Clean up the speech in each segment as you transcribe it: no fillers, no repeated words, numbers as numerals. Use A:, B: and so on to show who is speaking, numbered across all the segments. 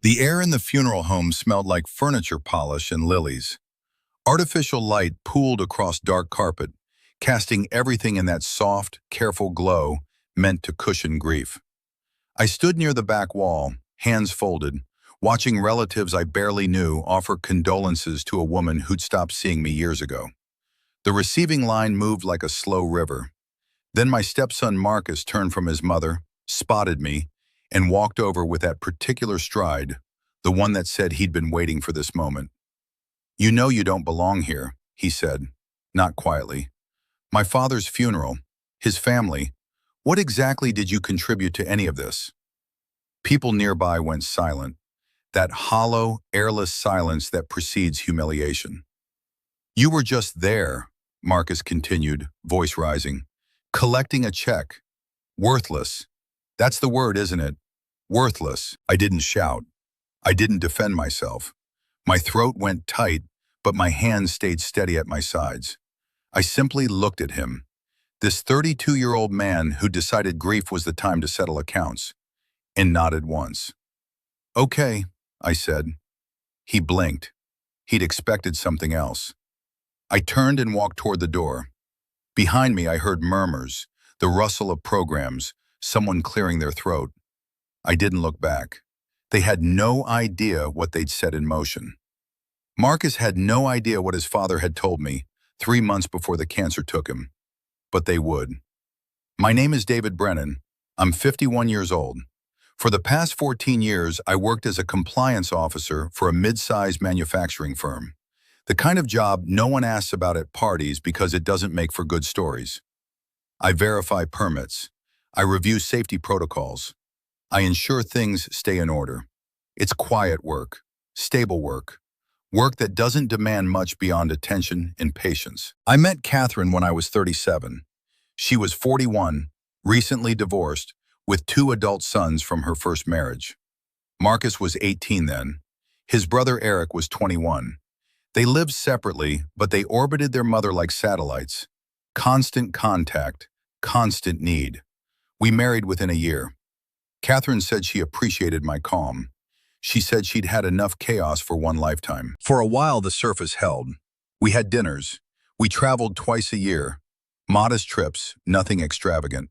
A: The air in the funeral home smelled like furniture polish and lilies. Artificial light pooled across dark carpet, casting everything in that soft, careful glow meant to cushion grief. I stood near the back wall, hands folded, watching relatives I barely knew offer condolences to a woman who'd stopped seeing me years ago. The receiving line moved like a slow river. Then my stepson Marcus turned from his mother, spotted me, and walked over with that particular stride, the one that said he'd been waiting for this moment. "You know you don't belong here," he said, not quietly. "My father's funeral, his family, what exactly did you contribute to any of this?" People nearby went silent, that hollow, airless silence that precedes humiliation. "You were just there," Marcus continued, voice rising, "collecting a check. Worthless. That's the word, isn't it? Worthless." I didn't shout. I didn't defend myself. My throat went tight, but my hands stayed steady at my sides. I simply looked at him, this 32-year-old man who decided grief was the time to settle accounts, and nodded once. "Okay," I said. He blinked. He'd expected something else. I turned and walked toward the door. Behind me, I heard murmurs, the rustle of programs, someone clearing their throat. I didn't look back. They had no idea what they'd set in motion. Marcus had no idea what his father had told me 3 months before the cancer took him. But they would. "My name is David Brennan. I'm 51 years old. For the past 14 years, I worked as a compliance officer for a mid-sized manufacturing firm. The kind of job no one asks about at parties because it doesn't make for good stories. I verify permits. I review safety protocols. I ensure things stay in order. It's quiet work, stable work, work that doesn't demand much beyond attention and patience." I met Catherine when I was 37. She was 41, recently divorced, with 2 adult sons from her first marriage. Marcus was 18 then. His brother Eric was 21. They lived separately, but they orbited their mother like satellites. Constant contact, constant need. We married within a year. Catherine said she appreciated my calm. She said she'd had enough chaos for one lifetime. For a while, the surface held. We had dinners. We traveled twice a year. Modest trips, nothing extravagant.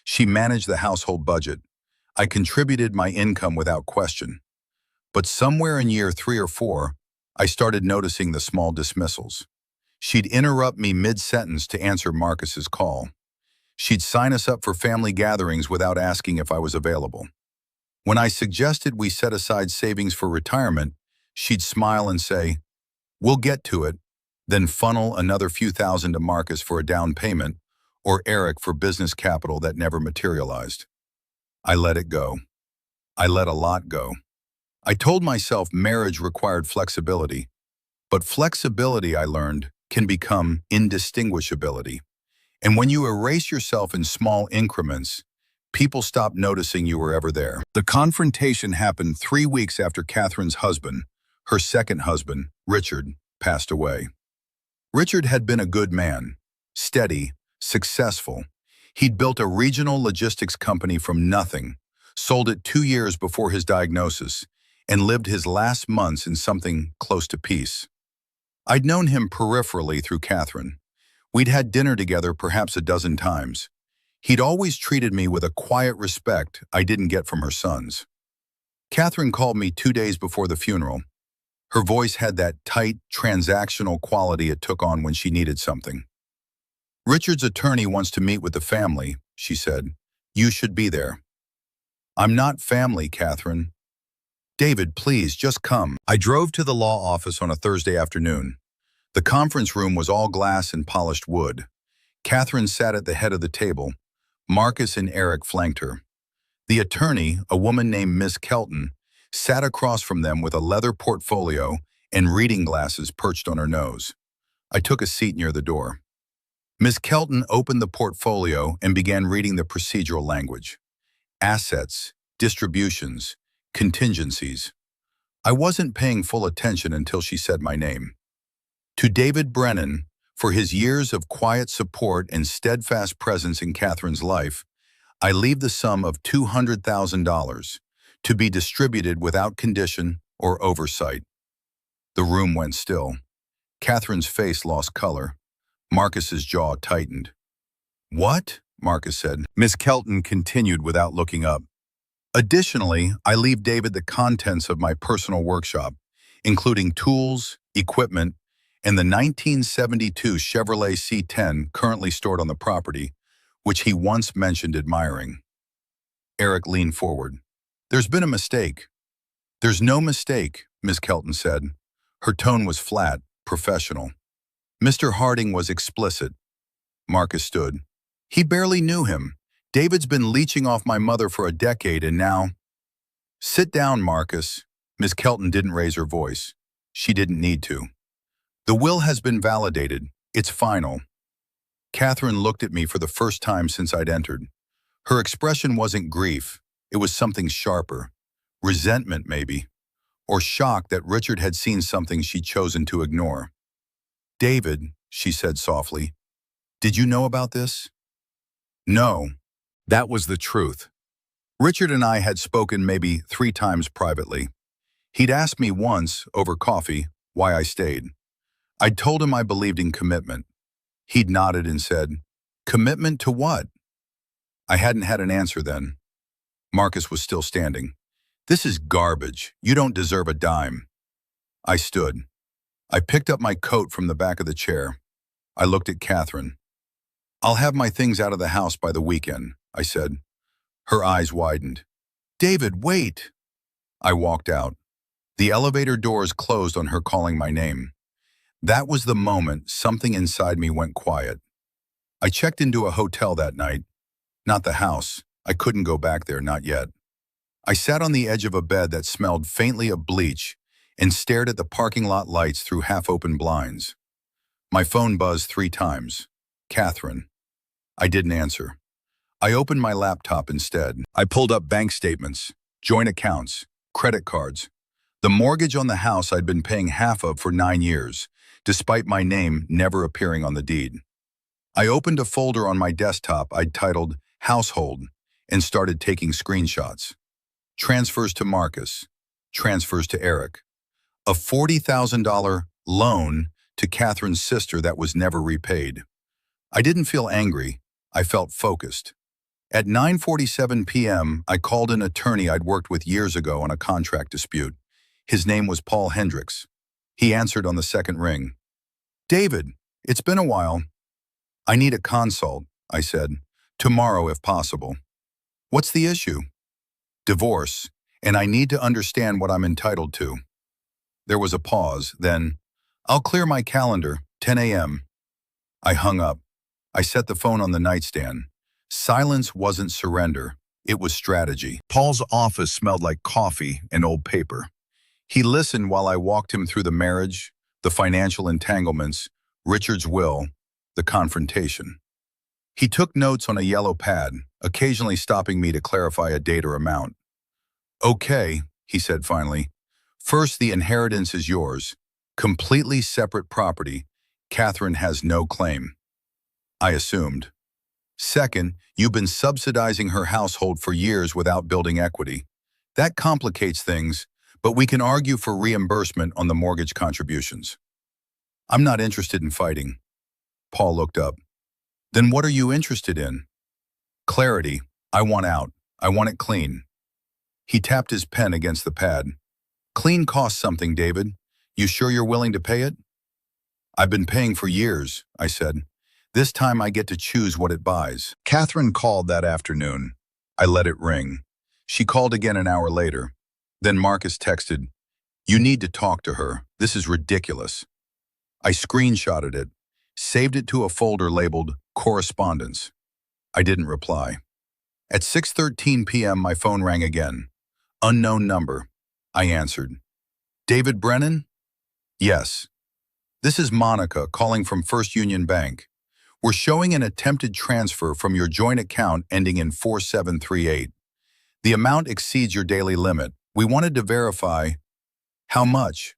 A: She managed the household budget. I contributed my income without question. But somewhere in year 3 or 4, I started noticing the small dismissals. She'd interrupt me mid-sentence to answer Marcus's call. She'd sign us up for family gatherings without asking if I was available. When I suggested we set aside savings for retirement, she'd smile and say, "We'll get to it," then funnel another few thousand to Marcus for a down payment, or Eric for business capital that never materialized. I let it go. I let a lot go. I told myself marriage required flexibility, but flexibility, I learned, can become indistinguishability. And when you erase yourself in small increments, people stop noticing you were ever there. The confrontation happened 3 weeks after Catherine's husband, her second husband, Richard, passed away. Richard had been a good man, steady, successful. He'd built a regional logistics company from nothing, sold it 2 years before his diagnosis, and lived his last months in something close to peace. I'd known him peripherally through Catherine. We'd had dinner together perhaps a dozen times. He'd always treated me with a quiet respect I didn't get from her sons. Catherine called me 2 days before the funeral. Her voice had that tight, transactional quality it took on when she needed something. "Richard's attorney wants to meet with the family," she said. "You should be there." "I'm not family, Catherine." "David, please, just come." I drove to the law office on a Thursday afternoon. The conference room was all glass and polished wood. Catherine sat at the head of the table. Marcus and Eric flanked her. The attorney, a woman named Miss Kelton, sat across from them with a leather portfolio and reading glasses perched on her nose. I took a seat near the door. Miss Kelton opened the portfolio and began reading the procedural language. Assets, distributions, contingencies. I wasn't paying full attention until she said my name. "To David Brennan, for his years of quiet support and steadfast presence in Catherine's life, I leave the sum of $200,000 to be distributed without condition or oversight. The room went still. Catherine's face lost color. Marcus's jaw tightened. "What?" Marcus said. Miss Kelton continued without looking up. "Additionally, I leave David the contents of my personal workshop, including tools, equipment, and the 1972 Chevrolet C10 currently stored on the property, which he once mentioned admiring." Eric leaned forward. "There's been a mistake." "There's no mistake," Miss Kelton said. Her tone was flat, professional. "Mr. Harding was explicit." Marcus stood. "He barely knew him. David's been leeching off my mother for a decade and now—" "Sit down, Marcus." Miss Kelton didn't raise her voice. She didn't need to. "The will has been validated. It's final." Catherine looked at me for the first time since I'd entered. Her expression wasn't grief. It was something sharper. Resentment, maybe. Or shock that Richard had seen something she'd chosen to ignore. "David," she said softly, "did you know about this?" No. That was the truth. Richard and I had spoken maybe 3 times privately. He'd asked me once, over coffee, why I stayed. I'd told him I believed in commitment. He'd nodded and said, "Commitment to what?" I hadn't had an answer then. Marcus was still standing. "This is garbage. You don't deserve a dime." I stood. I picked up my coat from the back of the chair. I looked at Catherine. "I'll have my things out of the house by the weekend," I said. Her eyes widened. "David, wait!" I walked out. The elevator doors closed on her calling my name. That was the moment something inside me went quiet. I checked into a hotel that night. Not the house. I couldn't go back there, not yet. I sat on the edge of a bed that smelled faintly of bleach and stared at the parking lot lights through half-open blinds. My phone buzzed 3 times. Catherine. I didn't answer. I opened my laptop instead. I pulled up bank statements, joint accounts, credit cards. The mortgage on the house I'd been paying half of for 9 years, despite my name never appearing on the deed. I opened a folder on my desktop I'd titled Household and started taking screenshots. Transfers to Marcus. Transfers to Eric. A $40,000 loan to Catherine's sister that was never repaid. I didn't feel angry. I felt focused. At 9:47 p.m., I called an attorney I'd worked with years ago on a contract dispute. His name was Paul Hendricks. He answered on the second ring. "David, it's been a while." "I need a consult," I said. "Tomorrow, if possible." "What's the issue?" "Divorce, and I need to understand what I'm entitled to." There was a pause, then, "I'll clear my calendar, 10 a.m. I hung up. I set the phone on the nightstand. Silence wasn't surrender. It was strategy. Paul's office smelled like coffee and old paper. He listened while I walked him through the marriage, the financial entanglements, Richard's will, the confrontation. He took notes on a yellow pad, occasionally stopping me to clarify a date or amount. "Okay," he said finally. "First, the inheritance is yours. Completely separate property. Catherine has no claim." I assumed. "Second, you've been subsidizing her household for years without building equity. That complicates things, but we can argue for reimbursement on the mortgage contributions." "I'm not interested in fighting." Paul looked up. "Then what are you interested in?" "Clarity. I want out. I want it clean." He tapped his pen against the pad. "Clean costs something, David. You sure you're willing to pay it?" "I've been paying for years," I said. "This time I get to choose what it buys." Catherine called that afternoon. I let it ring. She called again an hour later. Then Marcus texted, "You need to talk to her. This is ridiculous." I screenshotted it, saved it to a folder labeled Correspondence. I didn't reply. At 6:13 p.m. my phone rang again. Unknown number. I answered. "David Brennan?" "Yes." "This is Monica calling from First Union Bank. We're showing an attempted transfer from your joint account ending in 4738. The amount exceeds your daily limit. We wanted to verify." "How much?"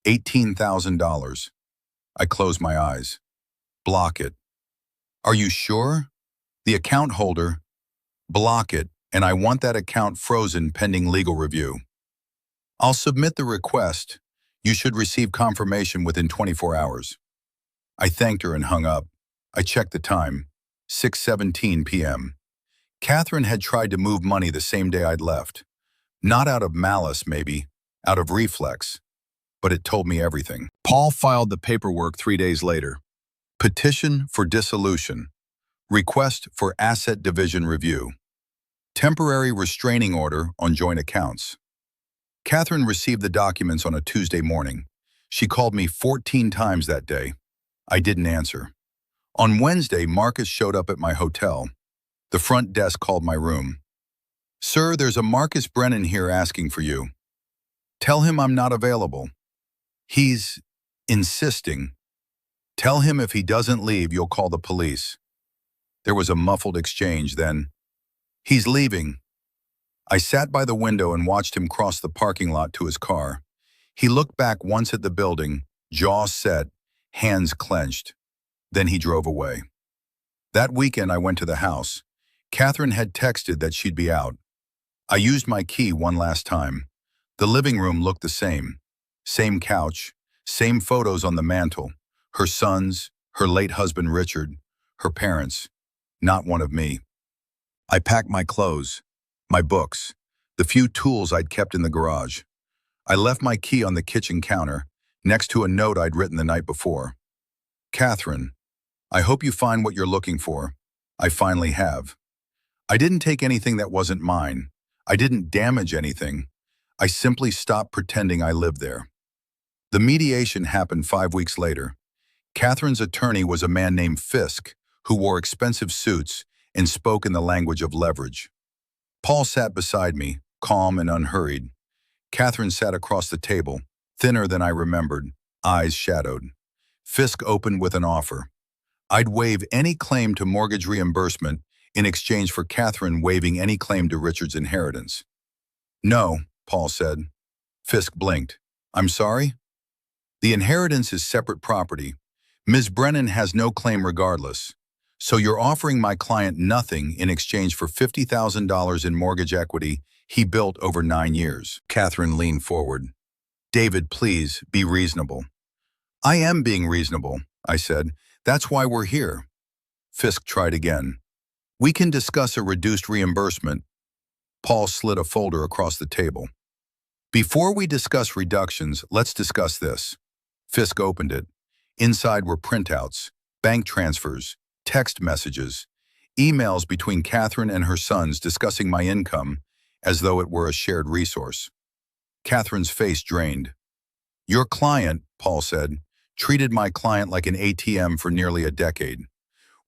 A: $18,000. I closed my eyes. "Block it." "Are you sure?" "The account holder." "Block it. and I want that account frozen pending legal review. I'll submit the request. You should receive confirmation within 24 hours. I thanked her and hung up. I checked the time. 6:17 p.m. Catherine had tried to move money the same day I'd left. Not out of malice, maybe, out of reflex. But it told me everything. Paul filed the paperwork 3 days later. Petition for dissolution. Request for asset division review. Temporary restraining order on joint accounts. Catherine received the documents on a Tuesday morning. She called me 14 times that day. I didn't answer. On Wednesday, Marcus showed up at my hotel. The front desk called my room. "Sir, there's a Marcus Brennan here asking for you. Tell him I'm not available. He's insisting. Tell him if he doesn't leave, you'll call the police." There was a muffled exchange, then, "He's leaving." I sat by the window and watched him cross the parking lot to his car. He looked back once at the building, jaw set, hands clenched. Then he drove away. That weekend I went to the house. Catherine had texted that she'd be out. I used my key one last time. The living room looked the same. Same couch, same photos on the mantle. Her sons, her late husband Richard, her parents. Not one of me. I packed my clothes, my books, the few tools I'd kept in the garage. I left my key on the kitchen counter, next to a note I'd written the night before. "Catherine, I hope you find what you're looking for. I finally have. I didn't take anything that wasn't mine. I didn't damage anything. I simply stopped pretending I lived there." The mediation happened 5 weeks later. Catherine's attorney was a man named Fisk, who wore expensive suits and spoke in the language of leverage. Paul sat beside me, calm and unhurried. Catherine sat across the table, thinner than I remembered, eyes shadowed. Fisk opened with an offer. I'd waive any claim to mortgage reimbursement in exchange for Catherine waiving any claim to Richard's inheritance. "No," Paul said. Fisk blinked. "I'm sorry?" "The inheritance is separate property. Ms. Brennan has no claim regardless. So you're offering my client nothing in exchange for $50,000 in mortgage equity he built over 9 years. Catherine leaned forward. "David, please, be reasonable." "I am being reasonable," I said. "That's why we're here." Fisk tried again. "We can discuss a reduced reimbursement." Paul slid a folder across the table. "Before we discuss reductions, let's discuss this." Fisk opened it. Inside were printouts, bank transfers, text messages, emails between Catherine and her sons discussing my income as though it were a shared resource. Catherine's face drained. "Your client," Paul said, "treated my client like an ATM for nearly a decade.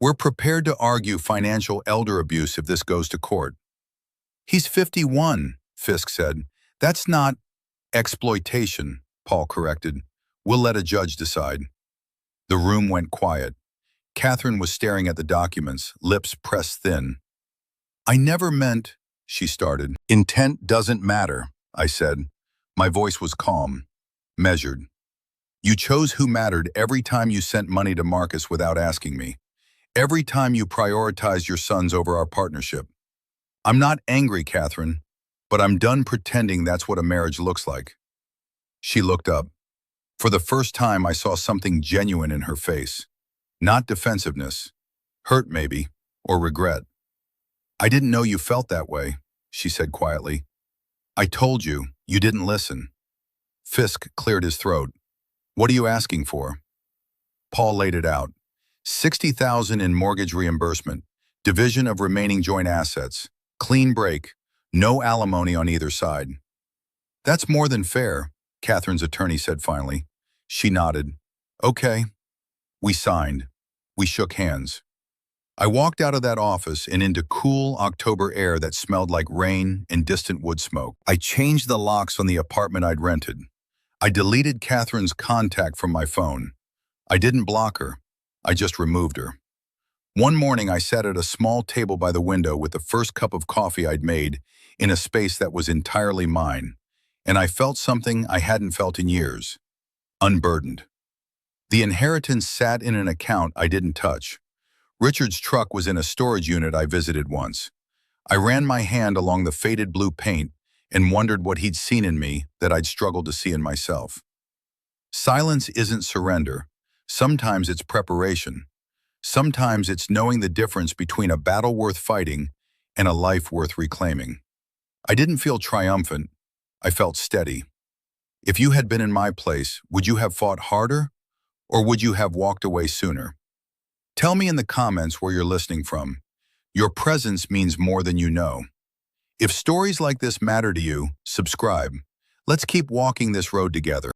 A: We're prepared to argue financial elder abuse if this goes to court." "He's 51, Fisk said. "That's not exploitation," Paul corrected. "We'll let a judge decide." The room went quiet. Catherine was staring at the documents, lips pressed thin. "I never meant," she started. "Intent doesn't matter," I said. My voice was calm, measured. "You chose who mattered every time you sent money to Marcus without asking me. Every time you prioritized your sons over our partnership. I'm not angry, Catherine, but I'm done pretending that's what a marriage looks like." She looked up. For the first time, I saw something genuine in her face. Not defensiveness, hurt maybe, or regret. "I didn't know you felt that way," she said quietly. "I told you, you didn't listen." Fisk cleared his throat. "What are you asking for?" Paul laid it out. 60,000 in mortgage reimbursement, division of remaining joint assets, clean break, no alimony on either side. "That's more than fair," Catherine's attorney said finally. She nodded. "Okay." We signed. We shook hands. I walked out of that office and into cool October air that smelled like rain and distant wood smoke. I changed the locks on the apartment I'd rented. I deleted Catherine's contact from my phone. I didn't block her. I just removed her. One morning I sat at a small table by the window with the first cup of coffee I'd made in a space that was entirely mine, and I felt something I hadn't felt in years. Unburdened. The inheritance sat in an account I didn't touch. Richard's truck was in a storage unit I visited once. I ran my hand along the faded blue paint and wondered what he'd seen in me that I'd struggled to see in myself. Silence isn't surrender. Sometimes it's preparation. Sometimes it's knowing the difference between a battle worth fighting and a life worth reclaiming. I didn't feel triumphant. I felt steady. If you had been in my place, would you have fought harder or would you have walked away sooner? Tell me in the comments where you're listening from. Your presence means more than you know. If stories like this matter to you, subscribe. Let's keep walking this road together.